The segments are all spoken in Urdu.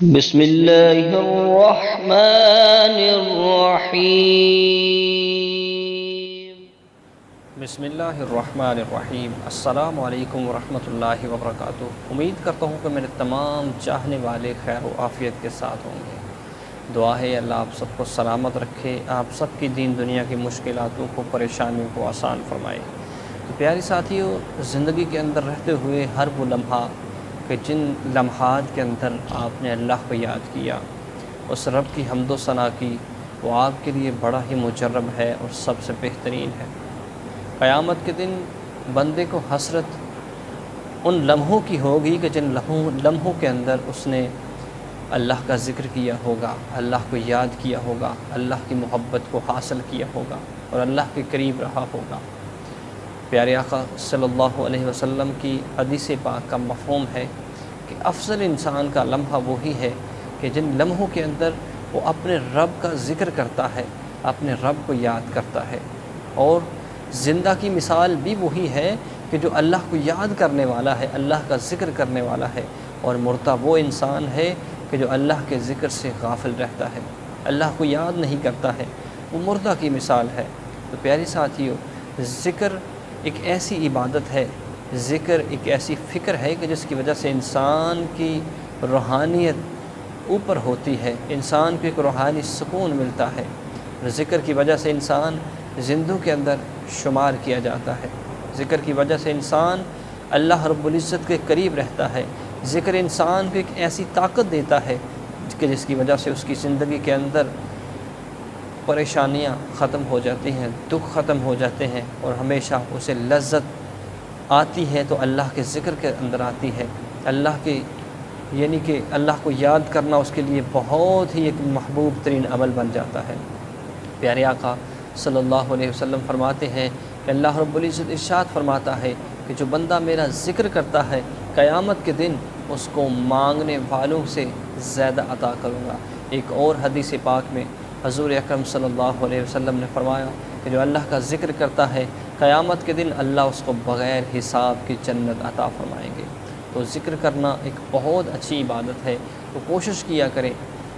بسم اللہ الرحمن الرحیم۔ بسم اللہ الرحمن الرحیم۔ السلام علیکم ورحمۃ اللہ وبرکاتہ۔ امید کرتا ہوں کہ میرے تمام چاہنے والے خیر و عافیت کے ساتھ ہوں گے۔ دعا ہے اللہ آپ سب کو سلامت رکھے، آپ سب کی دین دنیا کی مشکلاتوں کو، پریشانیوں کو آسان فرمائے۔ تو پیارے ساتھیوں، زندگی کے اندر رہتے ہوئے ہر وہ لمحہ کہ جن لمحات کے اندر آپ نے اللہ کو یاد کیا، اس رب کی حمد و ثنا کی، وہ آپ کے لیے بڑا ہی مجرب ہے اور سب سے بہترین ہے۔ قیامت کے دن بندے کو حسرت ان لمحوں کی ہوگی کہ جن لمحوں کے اندر اس نے اللہ کا ذکر کیا ہوگا، اللہ کو یاد کیا ہوگا، اللہ کی محبت کو حاصل کیا ہوگا اور اللہ کے قریب رہا ہوگا۔ پیارے آقا صلی اللہ علیہ وسلم کی حدیث پاک کا مفہوم ہے کہ افضل انسان کا لمحہ وہی ہے کہ جن لمحوں کے اندر وہ اپنے رب کا ذکر کرتا ہے، اپنے رب کو یاد کرتا ہے۔ اور زندہ کی مثال بھی وہی ہے کہ جو اللہ کو یاد کرنے والا ہے، اللہ کا ذکر کرنے والا ہے، اور مردہ وہ انسان ہے کہ جو اللہ کے ذکر سے غافل رہتا ہے، اللہ کو یاد نہیں کرتا ہے، وہ مردہ کی مثال ہے۔ تو پیارے ساتھیوں، ذکر ایک ایسی عبادت ہے، ذکر ایک ایسی فکر ہے کہ جس کی وجہ سے انسان کی روحانیت اوپر ہوتی ہے، انسان کو ایک روحانی سکون ملتا ہے۔ ذکر کی وجہ سے انسان زندوں کے اندر شمار کیا جاتا ہے، ذکر کی وجہ سے انسان اللہ رب العزت کے قریب رہتا ہے۔ ذکر انسان کو ایک ایسی طاقت دیتا ہے کہ جس کی وجہ سے اس کی زندگی کے اندر پریشانیاں ختم ہو جاتی ہیں، دکھ ختم ہو جاتے ہیں، اور ہمیشہ اسے لذت آتی ہے تو اللہ کے ذکر کے اندر آتی ہے۔ اللہ کے یعنی کہ اللہ کو یاد کرنا اس کے لیے بہت ہی ایک محبوب ترین عمل بن جاتا ہے۔ پیارے آقا صلی اللہ علیہ وسلم فرماتے ہیں کہ اللہ رب العزت ارشاد فرماتا ہے کہ جو بندہ میرا ذکر کرتا ہے، قیامت کے دن اس کو مانگنے والوں سے زیادہ عطا کروں گا۔ ایک اور حدیث پاک میں حضور اکرم صلی اللہ علیہ وسلم نے فرمایا کہ جو اللہ کا ذکر کرتا ہے، قیامت کے دن اللہ اس کو بغیر حساب کی جنت عطا فرمائیں گے۔ تو ذکر کرنا ایک بہت اچھی عبادت ہے، تو کوشش کیا کریں،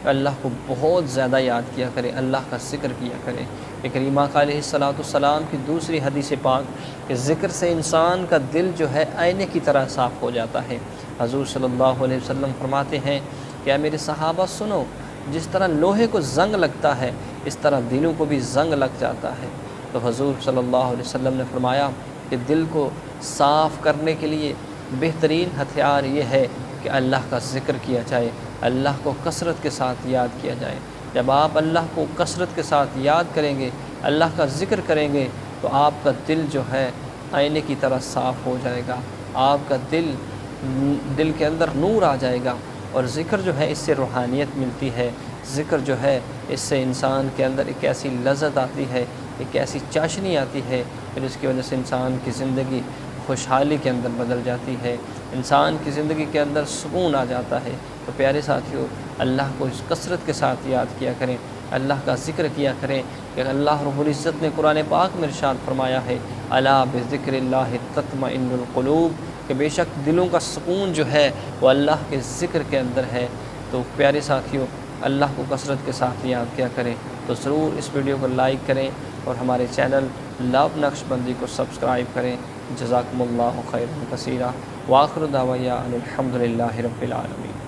اللہ کو بہت زیادہ یاد کیا کریں، اللہ کا ذکر کیا کریں۔ کریم آقا علیہ السلام کی دوسری حدیث پاک کہ ذکر سے انسان کا دل جو ہے آئینے کی طرح صاف ہو جاتا ہے۔ حضور صلی اللہ علیہ وسلم فرماتے ہیں کہ اے میرے صحابہ سنو، جس طرح لوہے کو زنگ لگتا ہے اس طرح دلوں کو بھی زنگ لگ جاتا ہے۔ تو حضور صلی اللہ علیہ وسلم نے فرمایا کہ دل کو صاف کرنے کے لیے بہترین ہتھیار یہ ہے کہ اللہ کا ذکر کیا جائے، اللہ کو کثرت کے ساتھ یاد کیا جائے۔ جب آپ اللہ کو کثرت کے ساتھ یاد کریں گے، اللہ کا ذکر کریں گے، تو آپ کا دل جو ہے آئینے کی طرح صاف ہو جائے گا، آپ کا دل کے اندر نور آ جائے گا، اور ذکر جو ہے اس سے روحانیت ملتی ہے، ذکر جو ہے اس سے انسان کے اندر ایک ایسی لذت آتی ہے، ایک ایسی چاشنی آتی ہے کہ جس کی وجہ سے انسان کی زندگی خوشحالی کے اندر بدل جاتی ہے، انسان کی زندگی کے اندر سکون آ جاتا ہے۔ تو پیارے ساتھیوں، اللہ کو اس کثرت کے ساتھ یاد کیا کریں، اللہ کا ذکر کیا کریں کہ اللہ رب العزت نے قرآن پاک میں ارشاد فرمایا ہے الا بذکر اللہ تطمئن القلوب، کہ بے شک دلوں کا سکون جو ہے وہ اللہ کے ذکر کے اندر ہے۔ تو پیارے ساتھیوں، اللہ کو کثرت کے ساتھ یاد کیا کریں۔ تو ضرور اس ویڈیو کو لائک کریں اور ہمارے چینل لو نقش بندی کو سبسکرائب کریں۔ جزاکم اللہ خیرا کثیرا، وآخر دعوانا ان الحمد للہ رب العالمین۔